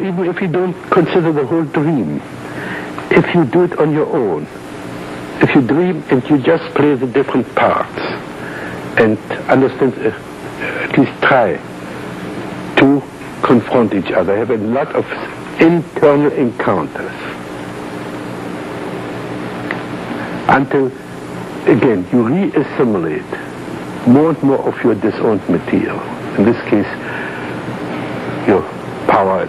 even if you don't consider the whole dream, if you do it on your own, if you dream and you just play the different parts and understand, at least try to confront each other, have a lot of internal encounters until, again, you re-assimilate more and more of your disowned material. In this case, your power,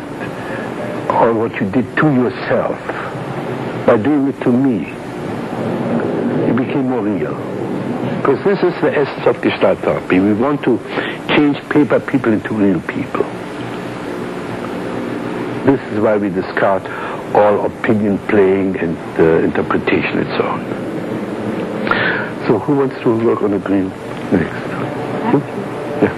or what you did to yourself. By doing it to me, it became more real. Because this is the essence of Gestalt therapy. We want to change paper people into real people. This is why we discard all opinion playing and interpretation and so on. So who wants to work on a dream next? Yeah.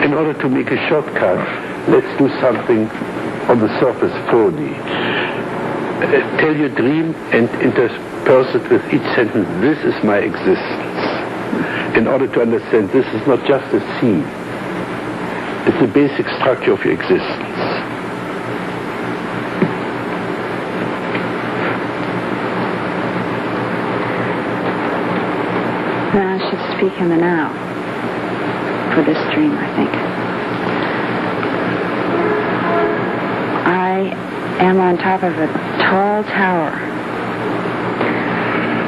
In order to make a shortcut, let's do something on the surface 4D. Tell your dream and intersperse it with each sentence, this is my existence. In order to understand, this is not just a scene. It's the basic structure of your existence. Then I should speak in the now for this dream, I think. I am on top of a tall tower.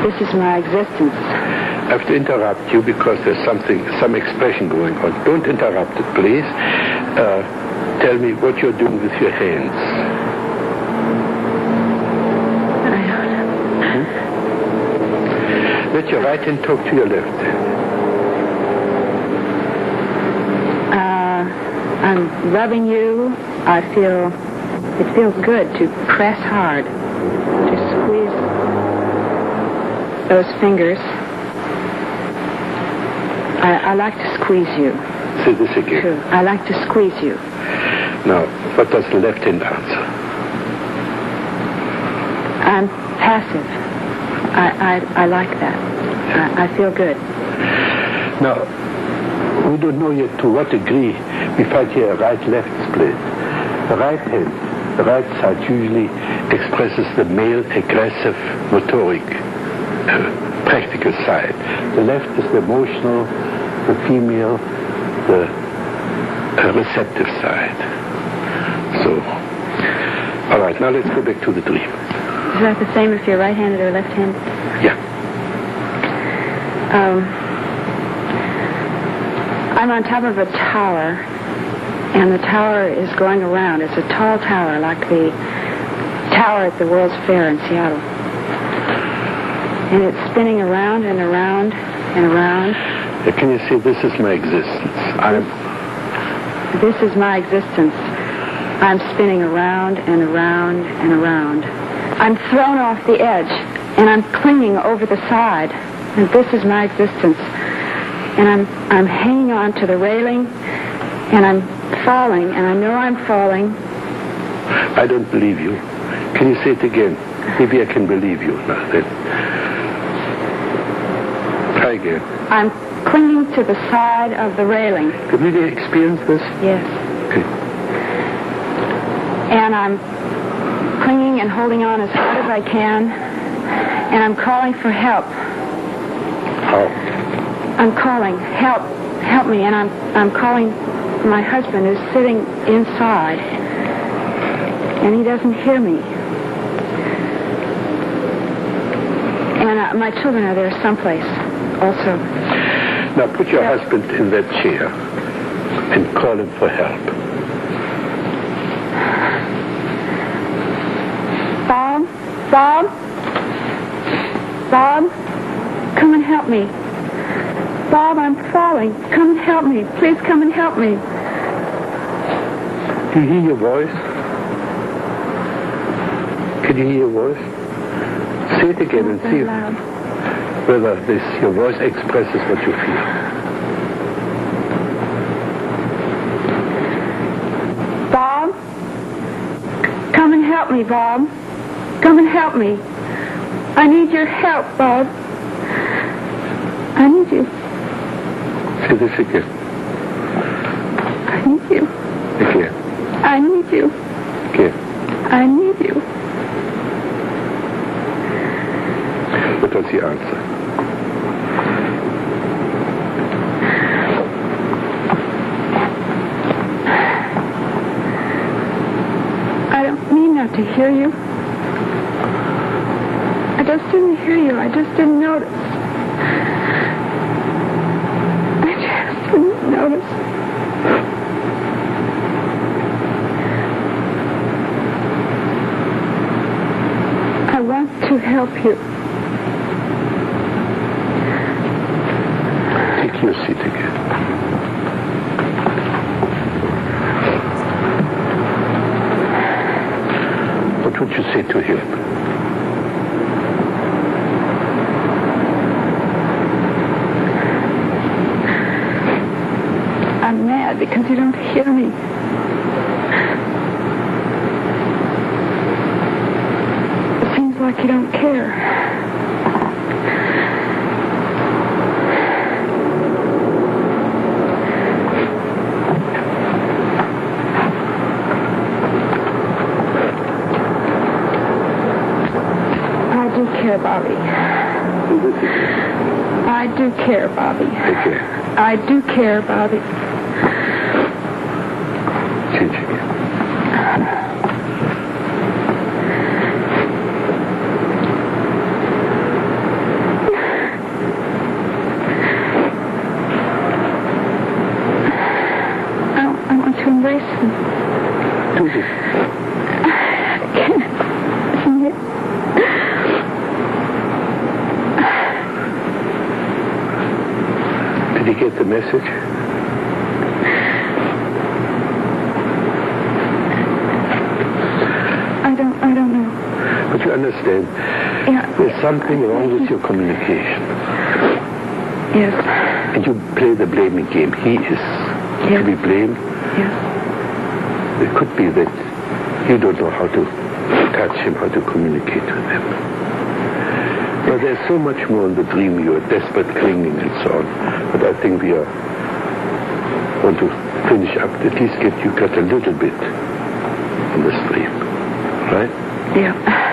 This is my existence. I have to interrupt you because there's some expression going on. Don't interrupt it, please. Tell me what you're doing with your hands. I don't know. Let your right hand talk to your left hand. I'm rubbing you. It feels good to press hard, to squeeze those fingers. I like to squeeze you. Say this again. True. I like to squeeze you. Now, what does the left hand answer? I'm passive. I like that. I feel good. Now, we don't know yet to what degree we find here a right-left split. The right hand, the right side usually expresses the male aggressive motoric practical side. The left is the emotional, the female, the receptive side. So, all right, now let's go back to the dream. Is that the same if you're right-handed or left-handed? Yeah. I'm on top of a tower, and the tower is going around. It's a tall tower, like the tower at the World's Fair in Seattle. And it's spinning around and around and around. Can you say, this is my existence? This is my existence. I'm spinning around and around and around. I'm thrown off the edge, and I'm clinging over the side. And this is my existence. And I'm hanging on to the railing, and I'm falling, and I know I'm falling. I don't believe you. Can you say it again? Maybe I can believe you. Now, then. Try again. I'm clinging to the side of the railing. Have you really experienced this? Yes. Okay. And I'm clinging and holding on as hard as I can, and I'm calling for help. How? I'm calling, help me, and I'm calling my husband who's sitting inside, and he doesn't hear me. And my children are there someplace also. Now put your husband in that chair and call him for help. Bob, come and help me. Bob, I'm falling. Come and help me. Please come and help me. Do you hear your voice? Can you hear your voice? Say it again and see whether your voice expresses what you feel. Bob, come and help me, Bob. Come and help me. I need your help, Bob. I need you. Say this again. I need you. Again. I need you. Again. I need you. What does he answer? I don't mean not to hear you. I just didn't hear you. I just didn't notice. I just didn't notice. I want to help you. Take your seat again. What would you say to him? I'm mad because you don't hear me. It seems like you don't care. I do care, Bobby. I do care, Bobby. Okay. I do care, Bobby. Change again. I want to embrace him. Do this. I can't. Isn't it? Did he get the message? I don't know. But you understand, there's something wrong with your communication. Yes. And you play the blaming game. He is to be blamed. Yes. It could be that you don't know how to touch him, how to communicate with him. But there's so much more in the dream, your desperate clinging and so on. But I think we want to finish up, at least get you got a little bit in the stream. Right? Yeah.